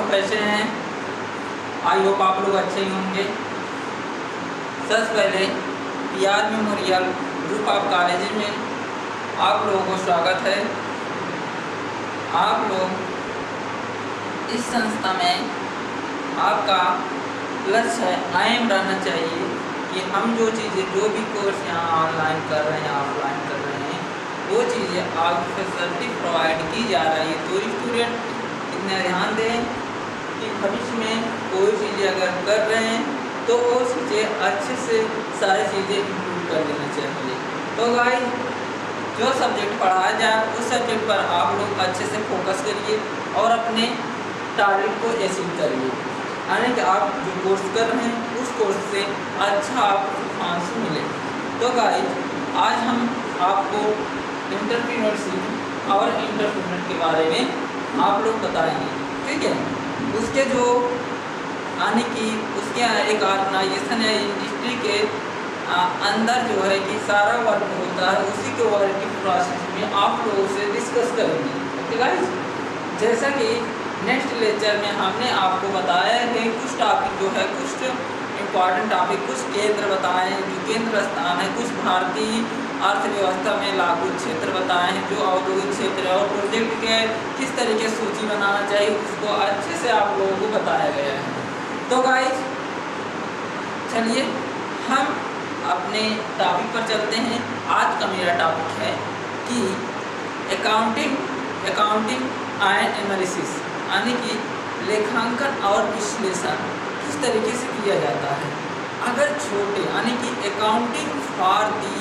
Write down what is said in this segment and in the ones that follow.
लोग कैसे हैं? आई होप आप लोग अच्छे ही होंगे। सबसे पहले PR memorial group of college में आप लोगों को स्वागत है। आप लोग इस संस्था में आपका लक्ष्य अहम रहना चाहिए कि हम जो भी कोर्स यहाँ ऑनलाइन कर रहे हैं, ऑफलाइन कर रहे हैं, वो चीज़ें आपको फैसिलिटी प्रोवाइड की जा रही है। तो स्टूडेंट इतना ध्यान दें कि भविष्य में कोई चीज़ें अगर कर रहे हैं तो वो चीज़ें अच्छे से सारी चीज़ें इंक्लूड कर लेना चाहिए। तो गाइस, जो सब्जेक्ट पढ़ाया जाए उस सब्जेक्ट पर आप लोग अच्छे से फोकस करिए और अपने टारगेट को अचीव करिए, यानी कि आप जो कोर्स कर रहे हैं उस कोर्स से अच्छा आपको परफॉर्मेंस मिले। तो गाइस, आज हम आपको एंटरप्रेन्योरशिप और एंटरप्रेन्योर के बारे में आप लोग बताएंगे, ठीक है। उसके जो यानी कि उसके एक ऑर्गेनाइजेशन या इंडस्ट्री के अंदर जो है कि सारा वर्क होता है, उसी के वर्क की प्रोसेस में आप लोगों से डिस्कस करेंगे। ओके गाइस, जैसा कि नेक्स्ट लेक्चर में हमने आपको बताया है कुछ टॉपिक जो है, कुछ इम्पॉर्टेंट टॉपिक, कुछ केंद्र बताए हैं, जो केंद्र स्थान है, कुछ भारतीय अर्थव्यवस्था में लागू क्षेत्र बताए हैं, जो औद्योगिक क्षेत्र है, और प्रोजेक्ट के किस तरीके से सूची बनाना चाहिए उसको अच्छे से आप लोगों को बताया गया है। तो गाइस, चलिए हम अपने टॉपिक पर चलते हैं। आज का मेरा टॉपिक है कि अकाउंटिंग एंड एनालिसिस, यानी कि लेखांकन और विश्लेषण किस तरीके से किया जाता है। अगर छोटे यानी कि accounting for the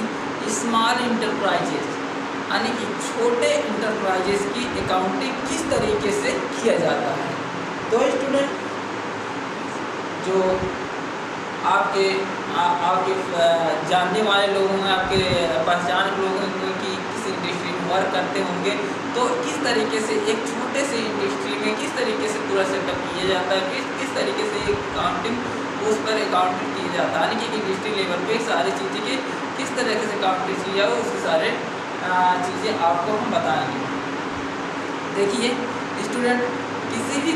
small enterprises, यानी कि छोटे इंटरप्राइजेज की अकाउंटिंग किस तरीके से किया जाता है। तो स्टूडेंट, जो आपके जानने वाले लोग हैं, आपके पहचान के लोग हैं कि किसी इंडस्ट्री में वर्क करते होंगे, तो किस तरीके से एक छोटे से इंडस्ट्री में किस तरीके से पूरा सेटअप किया जाता है, किस तरीके से अकाउंटिंग उस पर अकाउंटिंग किया जाता है, यानी कि इंडस्ट्री लेवल पे सारी चीज़ें की किस तरीके से अकाउंटिंग की जाए, उसके सारे चीज़ें आपको हम बताएंगे। देखिए स्टूडेंट, किसी भी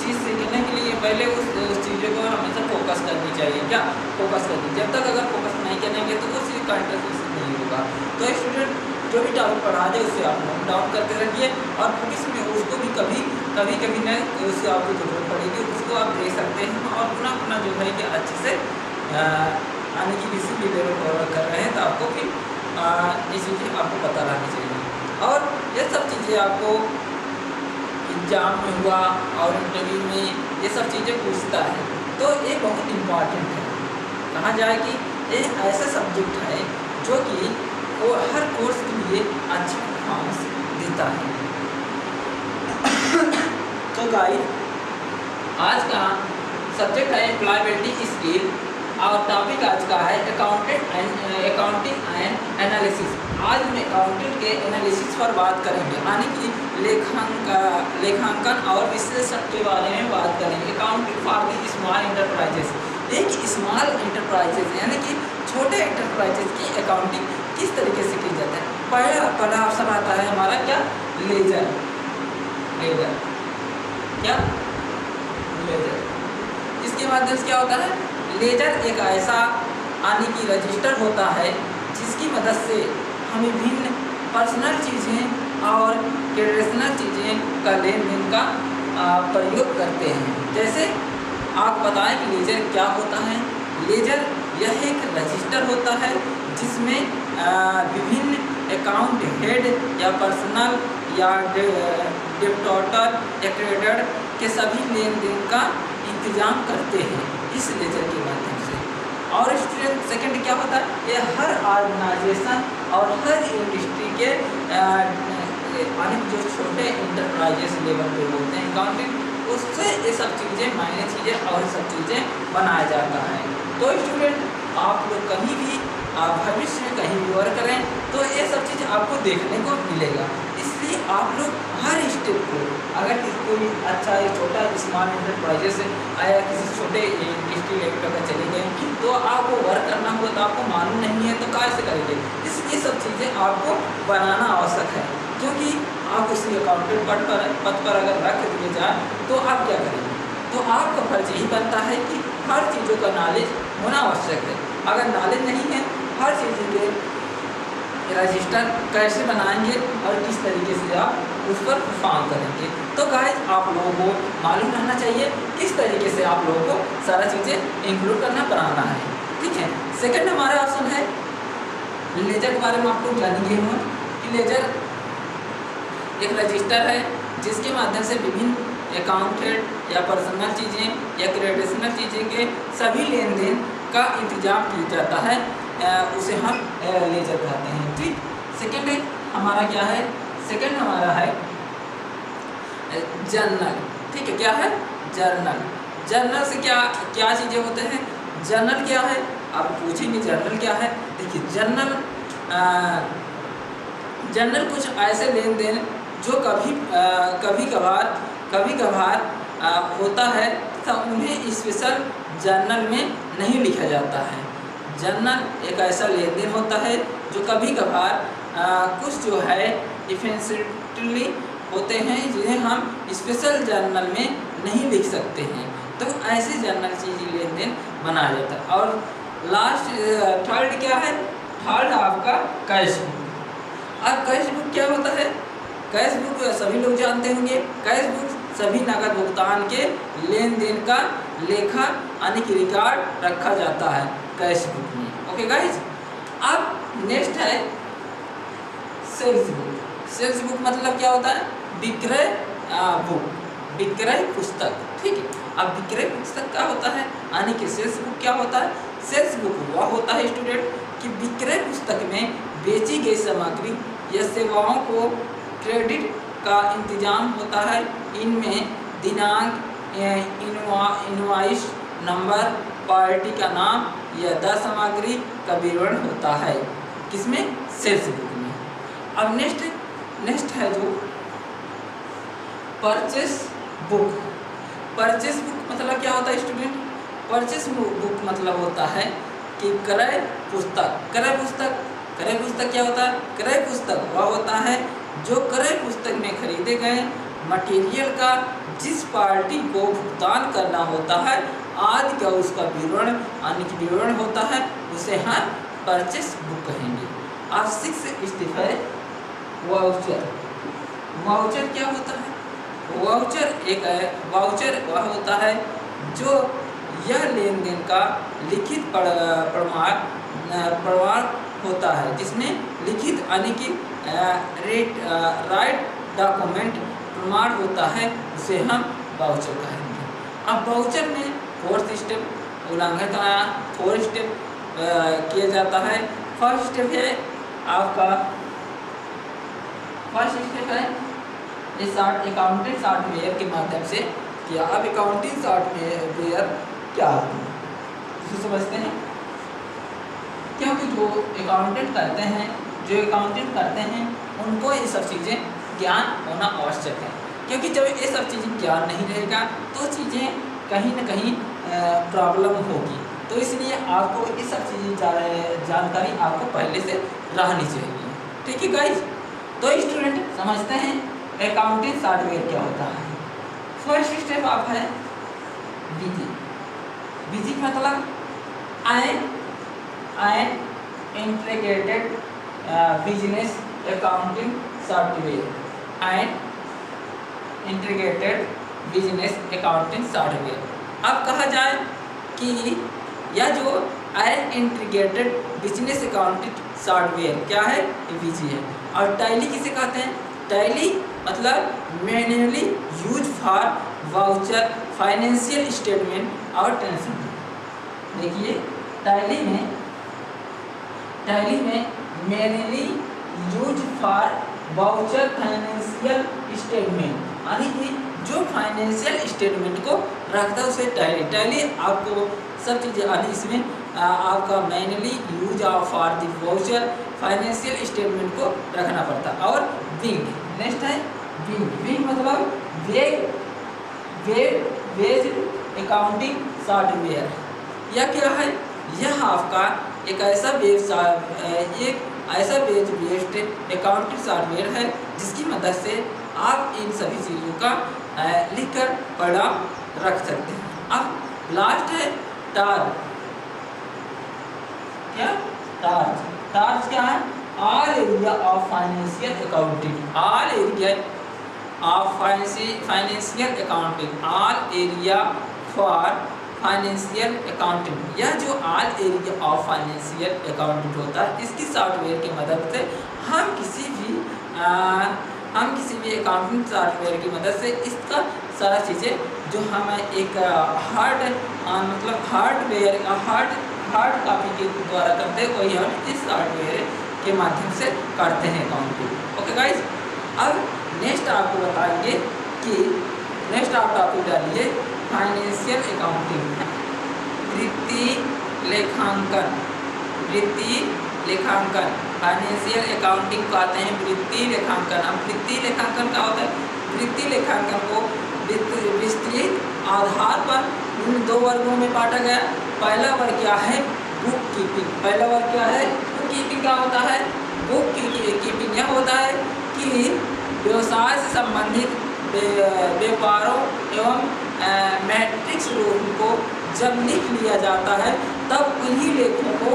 चीज़ सीखने के लिए पहले उस चीज़ों को हमेशा फोकस करनी चाहिए। क्या फोकस करनी? जब तक अगर फोकस नहीं करेंगे तो वो चीज़ कंटिन्यूस नहीं होगा। तो स्टूडेंट, जो भी टॉपिक पढ़ा जाए उससे आप नोट डाउन करते रहिए, और भविष्य में उसको भी कभी नहीं उससे आपको जरूरत पड़ेगी, उसको आप दे सकते हैं और अपना जो है कि अच्छे से यानी कि किसी भी लेवल पर कर रहे हैं तो आपको फिर ये चीज़ें आपको पता रहनी चाहिए। और ये सब चीज़ें आपको एग्जाम में हुआ और इंटरव्यू में ये सब चीज़ें पूछता है, तो ये बहुत इम्पॉर्टेंट है। कहा जाए कि ये ऐसा सब्जेक्ट है जो कि वो हर कोर्स के लिए अच्छा परफॉर्मेंस देता है। तो गाइस, आज का सब्जेक्ट है एम्प्लॉयबिलिटी स्किल और टॉपिक आज का है अकाउंटिंग एंड एनालिसिस। आज हम अकाउंटिंग के एनालिसिस पर बात करेंगे, यानी कि लेखांकन और विश्लेषण के बारे में बात करेंगे। Accounting for the small enterprises, एक स्मॉल इंटरप्राइजेस यानी कि छोटे इंटरप्राइजेस की अकाउंटिंग किस तरीके से की जाता है। पहला ऑप्शन आता है हमारा क्या, लेजर। क्या लेजर, इसके माध्यम से क्या होता है, लेजर एक ऐसा यानी कि रजिस्टर होता है जिसकी मदद से हम विभिन्न पर्सनल चीज़ें और ट्रेडिशनल चीज़ें का लेन देन का प्रयोग करते हैं। जैसे आप बताएं कि लेजर क्या होता है। लेजर यह एक रजिस्टर होता है जिसमें विभिन्न अकाउंट हेड या पर्सनल या डेबिटर या क्रेडिटर के सभी लेन देन का इंतजाम करते हैं इस लेजर के माध्यम से। और स्टूडेंट, सेकंड क्या होता है, ये हर ऑर्गेनाइजेशन और हर इंडस्ट्री के जो छोटे इंटरप्राइजेस लेवल पे होते हैं अकाउंटिंग, उससे ये सब चीज़ें मायने चीज़ें और सब चीज़ें बनाया जाता है। तो स्टूडेंट, आप लोग कहीं भी भविष्य में कहीं भी वर्क करें तो ये सब चीज़ आपको देखने को मिलेगा। इसलिए आप लोग हर स्टेप को, अगर कोई अच्छा या छोटा स्मॉल इंटरप्राइजेस आया किसी छोटे इंडस्ट्री लेवल पर चले गए तो आपको वर्क करना होगा, तो आपको मालूम नहीं है तो कैसे करेंगे। इसलिए सब चीज़ें आपको बनाना आवश्यक है, क्योंकि आप उसी अकाउंटेंट पद पर अगर रख दिए जाए तो आप क्या करेंगे? तो आपका फर्ज यही बनता है कि हर चीज़ों का नॉलेज होना आवश्यक है। अगर नॉलेज नहीं है, हर चीज़ के रजिस्टर कैसे बनाएंगे और किस तरीके से आप उस पर परफॉर्म करेंगे। तो गाइस आप लोगों को मालूम रहना चाहिए किस तरीके से आप लोगों को सारा चीज़ें इंक्लूड करना बनाना है, ठीक है। सेकंड हमारा ऑप्शन है लेजर के बारे में आप लोग जानेंगे हम कि लेजर एक रजिस्टर है जिसके माध्यम से विभिन्न अकाउंटेड या पर्सनल चीज़ें या क्रेडिशनल चीज़ें के सभी लेन देन का इंतजाम किया जाता है, उसे हम लेजर कहते हैं, ठीक। सेकंड हमारा क्या है? सेकंड हमारा है जर्नल, ठीक है। क्या है? जर्नल। जर्नल से क्या क्या चीज़ें होते हैं? जर्नल क्या है? आप पूछेंगे जर्नल क्या है? देखिए जर्नल कुछ ऐसे लेन देन जो कभी कभार होता है तथा उन्हें स्पेशल जर्नल में नहीं लिखा जाता है। जर्नल एक ऐसा लेन देन होता है जो कभी कभार कुछ जो है डिफेंसिवली होते हैं जिन्हें हम स्पेशल जर्नल में नहीं लिख सकते हैं, तो ऐसे जर्नल चीज़ लेन देन बनाया जाता है। और लास्ट थर्ड क्या है? थर्ड आपका कैश बुक। अब कैश बुक क्या होता है? कैश बुक सभी लोग जानते होंगे। कैश बुक सभी नकद भुगतान के लेन देन का लेखा यानी कि रिकॉर्ड रखा जाता है कैश बुक में। ओके गाइज, अब नेक्स्ट है सेल्स बुक। सेल्स बुक मतलब क्या होता है? विक्रय बुक, विक्रय पुस्तक, ठीक है। अब विक्रय पुस्तक क्या होता है यानी कि सेल्स बुक क्या होता है? सेल्स बुक वह होता है स्टूडेंट कि विक्रय पुस्तक में बेची गई सामग्री या सेवाओं को क्रेडिट का इंतजाम होता है। इनमें दिनांक, इनवॉइस नंबर, पार्टी का नाम या दर सामग्री का विवरण होता है। किसमें? सेल्स बुक में। अब नेक्स्ट है जो परचेस बुक। परचेस बुक मतलब क्या होता है स्टूडेंट? परचेस बुक मतलब होता है कि क्रय पुस्तक। क्रय पुस्तक क्या होता है? क्रय पुस्तक वह होता है जो क्रय पुस्तक में खरीदे गए मटेरियल का जिस पार्टी को भुगतान करना होता है आदि का उसका विवरण यानी कि विवरण होता है, उसे हम परचेस बुक कहेंगे। अब 6 स्टेप है वाउचर। वाउचर क्या होता है? वाउचर वह होता है जो यह लेन देन का लिखित प्रमाण होता है जिसमें लिखित यानी कि राइट डॉक्यूमेंट प्रमाण होता है, उसे हम वाउचर कहेंगे। अब वाउचर में 4 स्टेप उल्लंघन का 4 स्टेप किया जाता है। फर्स्ट स्टेप है आपका अकाउंटिंग सॉफ्टवेयर के माध्यम से किया। अब अकाउंटिंग सॉफ्टवेयर क्या होता है इसे समझते हैं, क्योंकि जो अकाउंटेंट करते हैं उनको ये सब चीज़ें ज्ञान होना आवश्यक है, क्योंकि जब ये सब चीज़ें ज्ञान नहीं रहेगा तो चीज़ें कहीं ना कहीं प्रॉब्लम होगी। तो इसलिए आपको ये सब चीज़ें जानकारी आपको पहले से रहनी चाहिए, ठीक है गाइज। तो स्टूडेंट समझते हैं अकाउंटिंग सॉफ्टवेयर क्या होता है। फर्स्ट स्टेप आप है बीजी मतलब integrated business accounting software integrated business accounting software. अब कहा जाए कि यह जो इंटीग्रेटेड बिजनेस अकाउंटिंग सॉफ्टवेयर क्या है? बीजी है। और टैली किसे कहते हैं? टैली मतलब manually use for voucher, financial statement और ट्रांसफर। देखिए टैली में manually use for voucher financial statement यानी कि जो फाइनेंशियल स्टेटमेंट को रखता है उसे टैली आपको सब चीज़ें आनी इसमें आपका manually use for the voucher financial statement को रखना पड़ता है। और विंग नेक्स्ट है विंग मतलब वेज अकाउंटिंग सॉफ्टवेयर। यह क्या है? यह आपका एक ऐसा ऐसा वेब बेस्ड अकाउंटिंग सॉफ्टवेयर है जिसकी मदद से आप इन सभी चीज़ों का लिखकर परिणाम रख सकते हैं। अब लास्ट है टार्ज। क्या टार्ज? टार्ज क्या है? All area of financial accounting. All area of financial accounting. All area for financial accounting. यह जो all area of financial accounting होता है, इसकी सॉफ्टवेयर की मदद से हम किसी भी अकाउंटिंग सॉफ्टवेयर की मदद से इसका सारा चीज़ें जो हमें एक हार्ड कॉपी के द्वारा करते हैं वही हम इस सॉफ्टवेयर के माध्यम से करते हैं अकाउंटिंग। ओके गाइज, अब नेक्स्ट आपको बताएंगे कि नेक्स्ट आप टॉपिक डालिए फाइनेंशियल अकाउंटिंग। वित्तीय लेखांकन। वित्तीय लेखांकन फाइनेंशियल अकाउंटिंग को आते हैं वित्तीय लेखांकन। अब वित्तीय लेखांकन क्या होता है? वित्तीय लेखांकन को विस्तृत आधार पर इन दो वर्गों में बांटा गया। पहला वर्ग क्या है? Book keeping. पहला वर्ग क्या है? Book keeping. क्या होता है? बुक कीपिंग यह होता है कि व्यवसाय से संबंधित व्यापारों एवं मैट्रिक्स रूप को जब लिख लिया जाता है तब उन्हीं लेखों को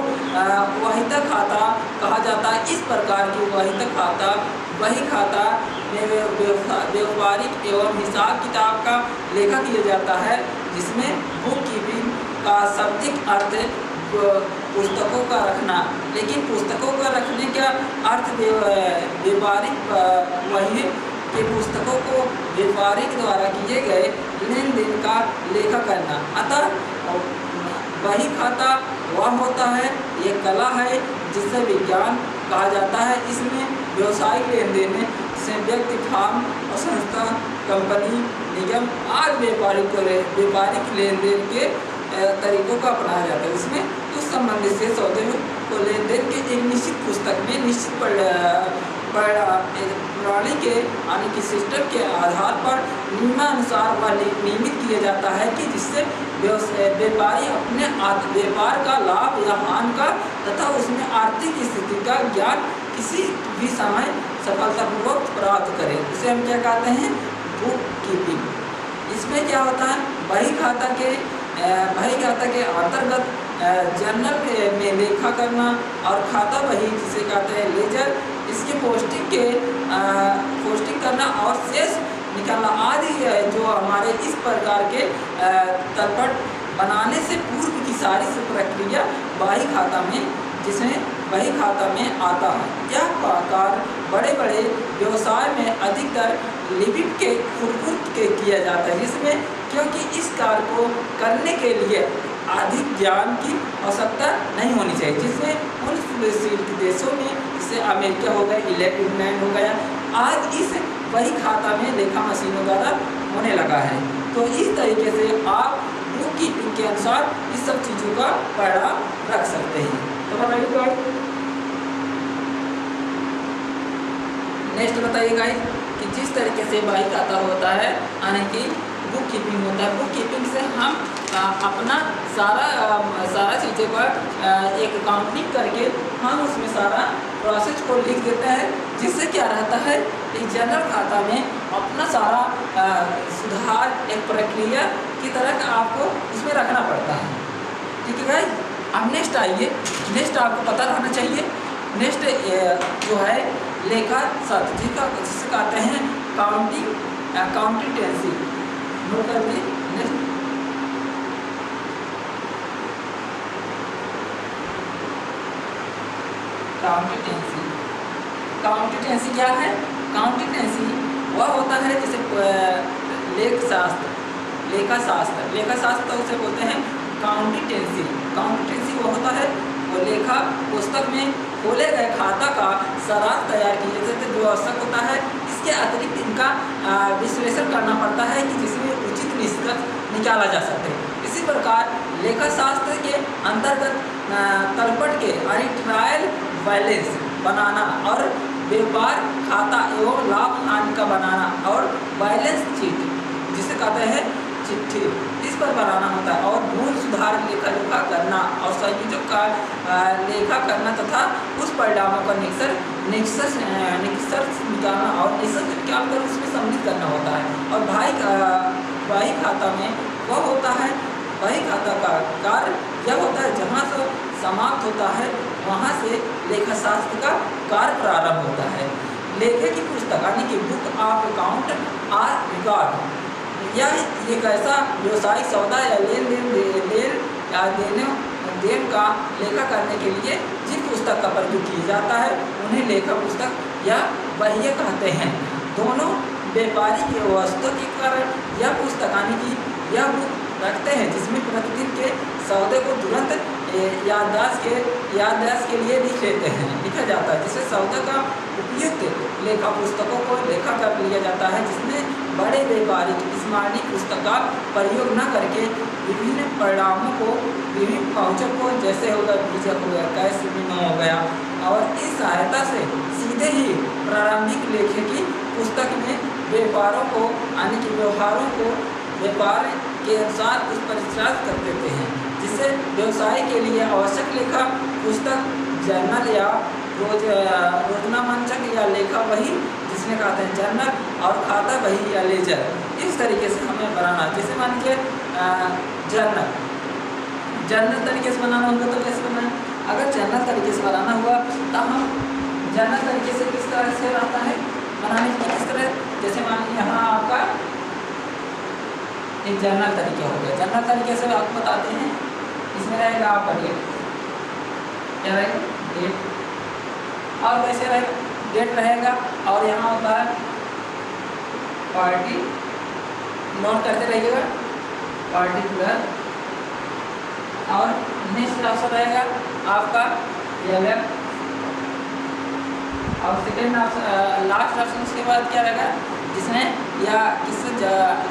वहीता खाता कहा जाता है। इस प्रकार की वही खाता में व्यापारिक एवं हिसाब किताब का लेखा किया जाता है, जिसमें बुक कीपिंग का शाब्दिक अर्थ पुस्तकों का रखना। लेकिन पुस्तकों का रखने का अर्थ व्यापारिक वही के पुस्तकों को व्यापारिक द्वारा किए गए लेन देन का लेखा करना। अतः वही खाता वह होता है, ये कला है जिसे विज्ञान कहा जाता है। इसमें व्यवसायिक लेन देन से व्यक्ति, फर्म और संस्था, कंपनी, निगम आदि व्यापारिक लेन देन के तरीकों को अपनाया जाता है। इसमें उस संबंधित से सौदे को लेन देन के एक निश्चित पुस्तक में निश्चित प्रणाली के यानी कि सिस्टम के आधार पर नियमानुसार वह नियमित किया जाता है कि जिससे व्यापारी अपने व्यापार का लाभ या हानि का तथा उसमें आर्थिक स्थिति का ज्ञान किसी भी समय सफलतापूर्वक प्राप्त करे। इसे हम क्या कहते हैं? Book keeping. इसमें क्या होता है? बही खाता के अंतर्गत जर्नल में लेखा करना और खाता बही जिसे कहते हैं लेजर, इसके पोस्टिंग करना और शेष निकालना आदि जो हमारे इस प्रकार के तलपट बनाने से पूर्व की सारी प्रक्रिया बही खाता में आता है। यह कार्य बड़े बड़े व्यवसाय में अधिकतर लिमिट के खुद के किया जाता है, जिसमें क्योंकि इस कार्य को करने के लिए अधिक ज्ञान की आवश्यकता नहीं होनी चाहिए, जिसमें उन विकसित देशों में जैसे अमेरिका हो गया, इंग्लैंड हो गया आज इस वही खाता में लेखा मशीनों द्वारा होने लगा है। तो इस तरीके से आप बुक कीपिंग के अनुसार इस सब चीज़ों का परिणाम रख सकते हैं। तो बताइए नेक्स्ट बताइए गाइस कि जिस तरीके से बही खाता होता है यानी कि बुक कीपिंग होता है, बुक कीपिंग से हम अपना सारा चीज़ों का एक अकाउंटिंग करके हम उसमें सारा प्रोसेस को लिख देते हैं, जिससे क्या रहता है कि जनरल खाता में अपना सारा सुधार एक प्रक्रिया की तरह का आपको इसमें रखना पड़ता है। ठीक है गाइस, अब नेक्स्ट आइए। नेक्स्ट आपको पता रहना चाहिए नेक्स्ट जो है लेखा शास्त्र जिसे कहते हैं अकाउंटेंसी। नोट कर लीजिए। नेक्स्ट काउंटेंसी क्या है? काउंटेंसी वह होता है जैसे लेखा शास्त्र उसे बोलते हैं काउंटेंसी वो होता है वो लेखा पुस्तक में खोले गए खाता का सारांश तैयार किए जाते जो आवश्यक होता है। इसके अतिरिक्त इनका विश्लेषण करना पड़ता है कि जिसमें उचित निष्कर्ष निकाला जा सके। इसी प्रकार लेखा शास्त्र के अंतर्गत तलपट के यानी ट्रायल बैलेंस बनाना और व्यापार खाता एवं लाभ हानि का बनाना और बैलेंस शीट जिसे कहते हैं चिट्ठी, इस पर बनाना होता है। और भूल सुधार लेखा जोखा करना और संयोजक का लेखा करना तथा उस परिणामों का निष्कर्ष निकालना और निष्कर्ष निकाल कर उसमें सम्मिलित करना होता है। और बही खाता में वह होता है, बही खाता का कार्य यह होता है जहाँ से समाप्त होता है वहाँ से लेखाशास्त्र का कार्य प्रारंभ होता है। लेखे की पुस्तक यानी कि book of account or record, यह एक ऐसा व्यवसायिक सौदा या लेन देन का लेखा करने के लिए जिस पुस्तक का प्रयोग किया जाता है उन्हें लेखा पुस्तक या बही कहते हैं। दोनों व्यापारिक वस्तु के कारण यह पुस्तक यानी कि यह बुक रखते हैं जिसमें प्रतिदिन के सौदे को तुरंत याददाश्त के लिए लिखा जाता है, जिससे सौदे का उपयुक्त लेखा पुस्तकों को लेखा कर लिया जाता है, जिसमें बड़े व्यापारिक स्मरणीय पुस्तक का प्रयोग न करके विभिन्न परिणामों को, विभिन्न पहुँचों को, जैसे हो गया बीजक हो गया, कैश विनिमय हो गया, और इस सहायता से सीधे ही प्रारंभिक लेखे की पुस्तक में व्यापारों को यानी कि व्यवहारों को व्यापार के अनुसार उस पर विचार कर देते हैं, जिससे व्यवसाय के लिए आवश्यक लेखा पुस्तक जर्नल या रोजना मंचक या लेखा बही जिसमें कहते हैं जर्नल और खाता बही या लेजर, इस तरीके से हमें बनाना। जैसे मान लीजिए जर्नल तरीके से बनाना होगा तो कैसे बनाएं? अगर जर्नल तरीके से बनाना हुआ तो हम जर्नल तरीके से किस तरह से रहता है बनाने की, किस तरह, जैसे मान लीजिए यहाँ आपका एक जर्नल तरीके हो गया। जर्नल तरीके से आपको बताते हैं, इसमें रहेगा आपका डेट, क्या रहेगा डेट, और कैसे रहेगा डेट रहेगा, और यहाँ होता है पार्टी, नोट करते रहिएगा पार्टिकुलर, और नेक्स्ट ऑप्शन रहेगा आपका एलएफ, और सेकेंड ऑप्शन लास्ट ऑप्शन उसके बाद क्या रहेगा जिसमें या किससे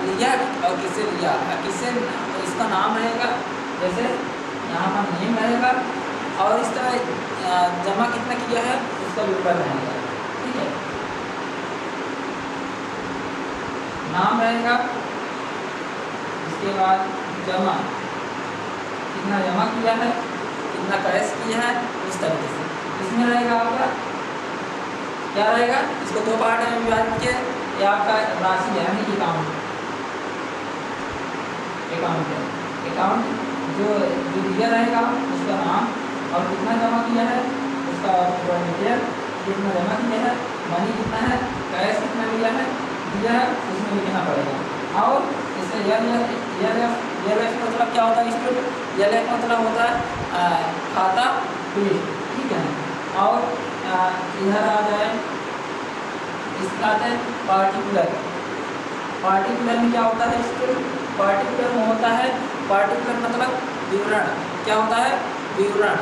लिया और किससे लिया, किससे इसका नाम रहेगा, जैसे यहाँ पर नेम रहेगा, और इस तरह जमा कितना किया है उसका विवरण रहेगा, ठीक है, नाम रहेगा, इसके बाद जमा कितना जमा किया है, कितना कैश किया है, उस तरीके से इसमें रहेगा आपका क्या रहेगा, इसको दो पार्ट में विभाजित किया, ये आपका राशि है यानी कि अकाउंट जो दिया रहेगा उसका नाम और कितना जमा किया है उसका डिटेल, कितना जमा किया है, मनी कितना है, कैश कितना लिया है दिया है, उसमें लिखना पड़ेगा। और इससे एलएफ मतलब क्या होता है, स्टेट एलएफ मतलब होता है खाता पीठ, ठीक है। और इधर आ जाए इसका आते हैं पार्टिकुलर, पार्टिकुलर में क्या होता है, स्टेट पार्टिकुलर में होता है, पार्टिकुलर मतलब विवरण, क्या होता है विवरण,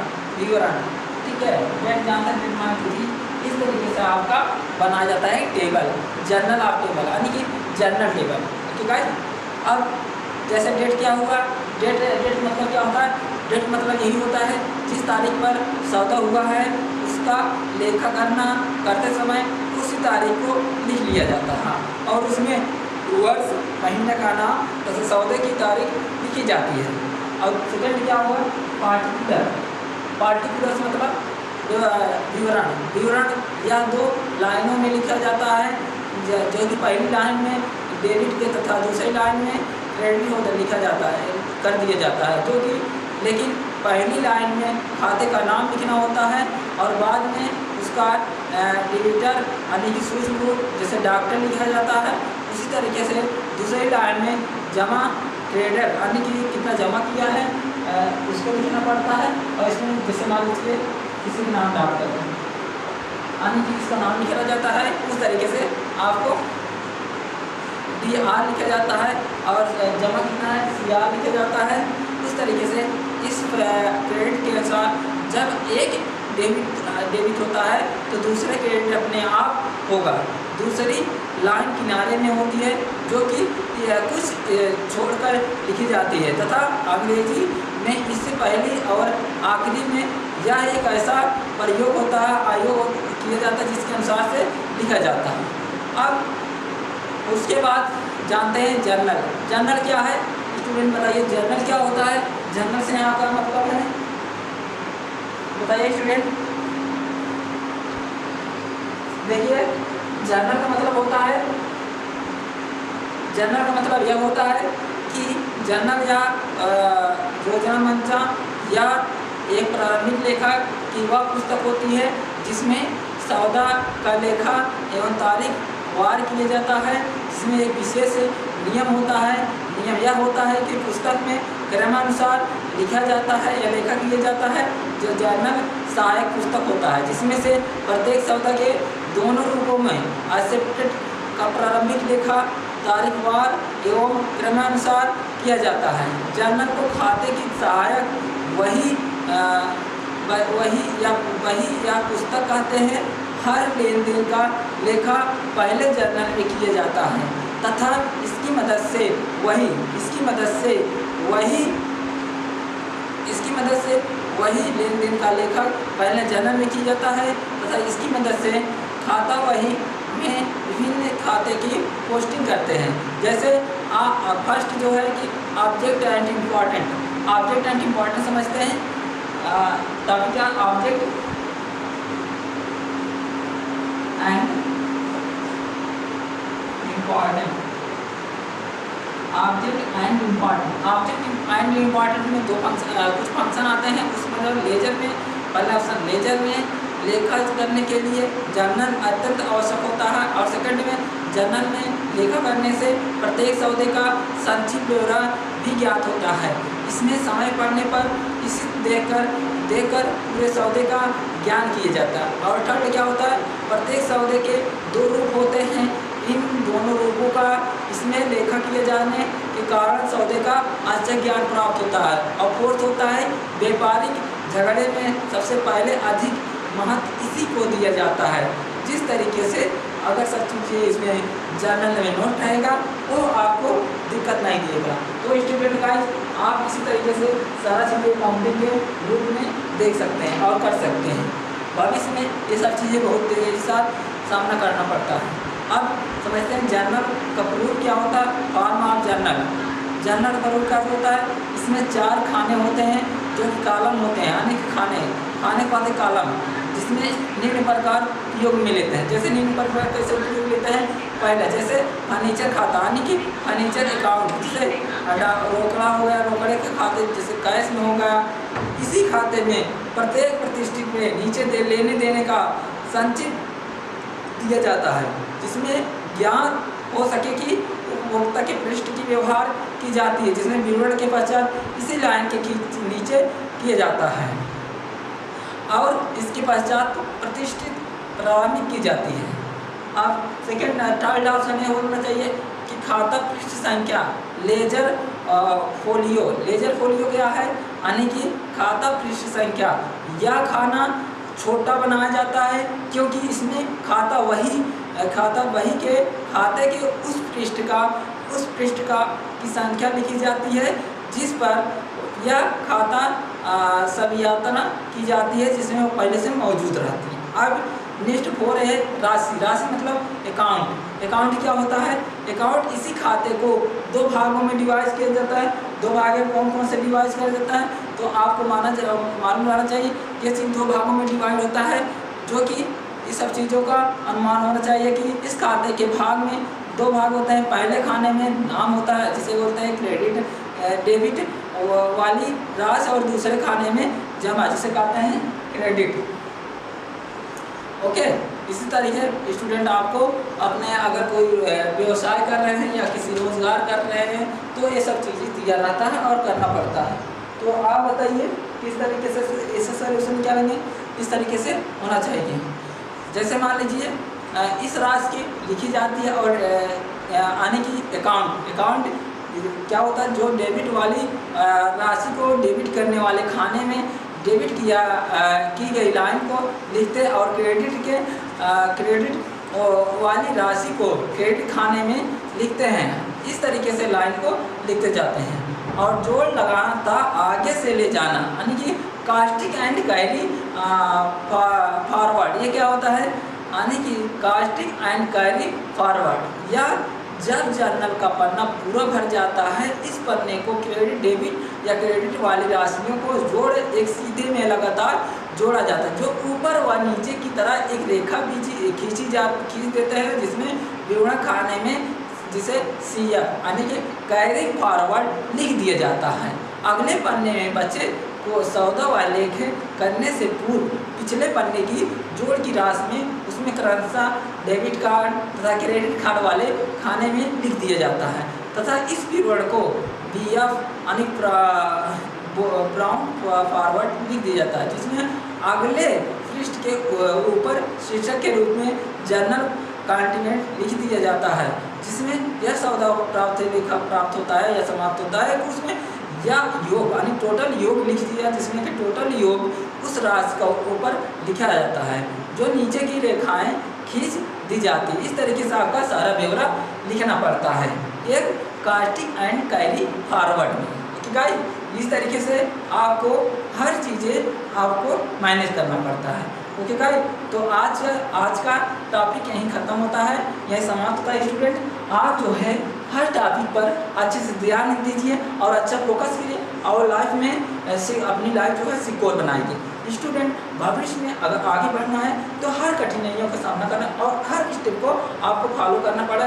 ठीक है, डेट जानते हैं। इस तरीके से आपका बनाया जाता है टेबल, जर्नल ऑफ टेबल यानी कि जर्नल टेबल, ठीक है। अब जैसे डेट क्या हुआ, डेट मतलब क्या होता है, डेट मतलब यही होता है जिस तारीख पर सौदा हुआ है उसका लेखा करते समय उसी तारीख को लिख लिया जाता है, और उसमें वर्ष महीने का नाम तथा सौदे की तारीख लिखी जाती है। और सेकेंड क्या हुआ पार्टिकुलर मतलब विवरण या दो लाइनों में लिखा जाता है, जो कि पहली लाइन में डेबिट के तथा दूसरी लाइन में क्रेडिट होकर लिखा जाता है, कर दिया जाता है, जो कि लेकिन पहली लाइन में खाते का नाम लिखना होता है और बाद में उसका डेबिटर यानी कि सूचना जैसे डॉक्टर लिखा जाता है, उसी तरीके से दूसरी लाइन में जमा क्रेडिट यानी कि कितना जमा किया है उसको लिखना पड़ता है। और इसमें जैसे मान लीजिए किसी का नाम डॉक्टर है यानी कि इसका नाम लिखा जाता है, उस तरीके से आपको DR लिखा जाता है और जमा कितना है CR लिखा जाता है। उस तरीके से इस क्रेडिट के अनुसार जब एक डेबिट होता है तो दूसरे क्रेडिट अपने आप होगा, दूसरी लाइन किनारे में होती है जो कि कुछ छोड़कर लिखी जाती है, तथा अंग्रेजी में इससे पहले और आखिरी में यह एक ऐसा प्रयोग होता है, आयोग किया जाता है जिसके अनुसार से लिखा जाता है। अब उसके बाद जानते हैं जर्नल। जर्नल क्या है स्टूडेंट बताइए, जर्नल क्या होता है? जर्नल से यहाँ का मतलब है, बताइए स्टूडेंट। देखिए जर्नल का मतलब होता है, जर्नल का मतलब यह होता है कि जर्नल या योजना मंचा या एक प्रारंभिक लेखा की वह पुस्तक होती है जिसमें सौदा का लेखा एवं तारीख वार किया जाता है, जिसमें एक विशेष नियम होता है। नियम यह होता है कि पुस्तक में क्रमानुसार लिखा जाता है या लेखा किया जाता है। जो जर्नल सहायक पुस्तक होता है जिसमें से प्रत्येक सौदा के दोनों रूपों में एक्सेप्टेड का प्रारंभिक लेखा तारीखवार एवं क्रमानुसार किया जाता है। जर्नल को खाते की सहायक वही या पुस्तक कहते हैं। हर लेन देन का लेखा पहले जर्नल में किया जाता है तथा इसकी मदद से वही लेन देन का लेखा पहले जर्नल में किया जाता है तथा इसकी मदद से खाता वही में विभिन्न खाते की पोस्टिंग करते हैं। जैसे फर्स्ट जो है कि object and important. Object and important समझते हैं, तभी क्या object and important. Object and important, object and important में कुछ फंक्शन आते हैं। उसमें लेजर में पहला ऑप्शन लेजर में लेखा करने के लिए जर्नल अत्यंत आवश्यक होता है और सेकंड में जर्नल में लेखा करने से प्रत्येक सौदे का संक्षिप्त ब्यौरा भी ज्ञात होता है। इसमें समय पड़ने पर इसे देखकर पूरे सौदे का ज्ञान किया जाता है। और थर्ड क्या होता है, प्रत्येक सौदे के दो रूप होते हैं। इन दोनों रूपों का इसमें लेखा किए जाने के कारण सौदे का अच्छे ज्ञान प्राप्त होता है। और फोर्थ होता है व्यापारिक झगड़े में सबसे पहले अधिक महत्व इसी को दिया जाता है। जिस तरीके से अगर सब चीज़ें इसमें जर्नल में नोट रहेगा वो आपको दिक्कत नहीं देगा। तो स्टूडेंट गाइस आप इसी तरीके से सारा चीज़ें अकाउंटिंग के रूप में देख सकते हैं और कर सकते हैं। भविष्य में ये सब चीज़ें बहुत तेज़ी के साथ सामना करना पड़ता है। अब समझते हैं जर्नल का प्रूफ क्या होता है। फॉर्म ऑफ जर्नल, जर्नल का प्रूफ क्या होता है। इसमें 4 खाने होते हैं जो कॉलम होते हैं, यानी कि खाने के बाद कॉलम, जिसमें निम्न प्रकार उपयोग में लेते हैं। जैसे निम्न प्रकार कैसे उपयोग लेते हैं, पहला जैसे फर्नीचर खाता यानी कि फर्नीचर अकाउंट, जैसे रोकड़ा हो गया, रोकड़े के खाते जैसे कैश में हो गया। इसी खाते में प्रत्येक प्रतिष्ठित में नीचे लेने देने का संचित दिया जाता है, जिसमें ज्ञान हो सके कि उपभोक्ता के पृष्ठ की व्यवहार की जाती है, जिसमें विवरण के पश्चात इसी लाइन के नीचे किया जाता है और इसके पश्चात प्रतिष्ठित प्रारंभिक की जाती है। अब सेकेंड थर्ड ऑप्शन ये होना चाहिए कि खाता पृष्ठ संख्या लेजर फोलियो। लेजर फोलियो क्या है, यानी कि खाता पृष्ठ संख्या। यह खाना छोटा बनाया जाता है क्योंकि इसमें खाता वही के खाते के उस पृष्ठ का की संख्या लिखी जाती है जिस पर यह खाता सवियातना की जाती है, जिसमें वो पहले से मौजूद रहती है। अब नेक्स्ट 4 है राशि। राशि मतलब अकाउंट। अकाउंट क्या होता है, अकाउंट इसी खाते को 2 भागों में डिवाइड किया जाता है। 2 भाग में कौन से डिवाइड किया जाता है, तो आपको मालूम रहना चाहिए ये चीज़ 2 भागों में डिवाइड होता है, जो कि इस सब चीज़ों का अनुमान होना चाहिए कि इस खाते के भाग में 2 भाग होते हैं। पहले खाने में नाम होता है जिसे बोलते हैं क्रेडिट डेबिट वाली राशि, और दूसरे खाने में जमा जिसे कहते हैं क्रेडिट। ओके, इसी तरीके स्टूडेंट आपको अपने अगर कोई व्यवसाय कर रहे हैं या किसी रोजगार कर रहे हैं तो ये सब चीज़ें दिया रहता है और करना पड़ता है। तो आप बताइए किस तरीके से इससे सोल्यूशन क्या लेंगे, इस तरीके से होना चाहिए। जैसे मान लीजिए इस राशि की लिखी जाती है और आने की अकाउंट क्या होता है, जो डेबिट वाली राशि को डेबिट करने वाले खाने में डेबिट की गई लाइन को लिखते हैं और क्रेडिट वाली राशि को क्रेडिट खाने में लिखते हैं। इस तरीके से लाइन को लिखते जाते हैं। और जोड़ लगाना था आगे से ले जाना, यानी कि कास्टिंग एंड कैरी फॉरवर्ड। ये क्या होता है, यानी कि कास्टिंग एंड कैरी फॉरवर्ड, या जब जर्नल का पन्ना पूरा भर जाता है, इस पन्ने को क्रेडिट डेबिट या क्रेडिट वाली राशियों को जोड़ एक सीधे में लगातार जोड़ा जाता है, जो ऊपर व नीचे की तरह एक रेखा खींच देते हैं, जिसमें विवरण खाने में जिसे CF यानी कि कैरिंग फॉरवर्ड लिख दिया जाता है। अगले पन्ने में बच्चे को सौदा व लेख करने से पूर्व पिछले पन्ने की जोड़ की राशि में उसमें क्रमशः डेबिट कार्ड तथा क्रेडिट कार्ड वाले खाने में लिख दिया जाता है तथा इस विवरण को BF यानी ब्राउन फॉरवर्ड लिख दिया जाता है, जिसमें अगले पृष्ठ के ऊपर शीर्षक के रूप में जर्नल कॉन्टिनेंट लिख दिया जाता है, जिसमें यह सौदा प्राप्त होता है या समाप्त होता है, उसमें या योग यानी टोटल योग लिख दिया, जिसमें कि टोटल योग उस राशि का ऊपर लिखा जाता है, जो नीचे की रेखाएं खींच दी जाती है। इस तरीके से आपका सारा ब्यौरा लिखना पड़ता है एक कास्टिंग एंड कैरी फॉरवर्ड में। ओके गाइस, इस तरीके से आपको हर चीज़ें आपको मैनेज करना पड़ता है। ओके गाइस, तो आज का टॉपिक यहीं ख़त्म होता है, यहीं समाप्त होता है। स्टूडेंट आप जो है हर टॉपिक पर अच्छे से ध्यान दीजिए और अच्छा फोकस कीजिए और लाइफ में ऐसे अपनी लाइफ जो है सिक्योर बनाइए। स्टूडेंट भविष्य में अगर आगे बढ़ना है तो हर कठिनाइयों का सामना करना और हर स्टेप को आपको फॉलो करना पड़ा,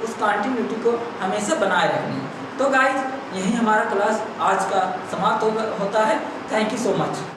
उस कंटिन्यूटी को हमेशा बनाए रखनी है। तो गाइज यही हमारा क्लास आज का समाप्त होता है। Thank you so much.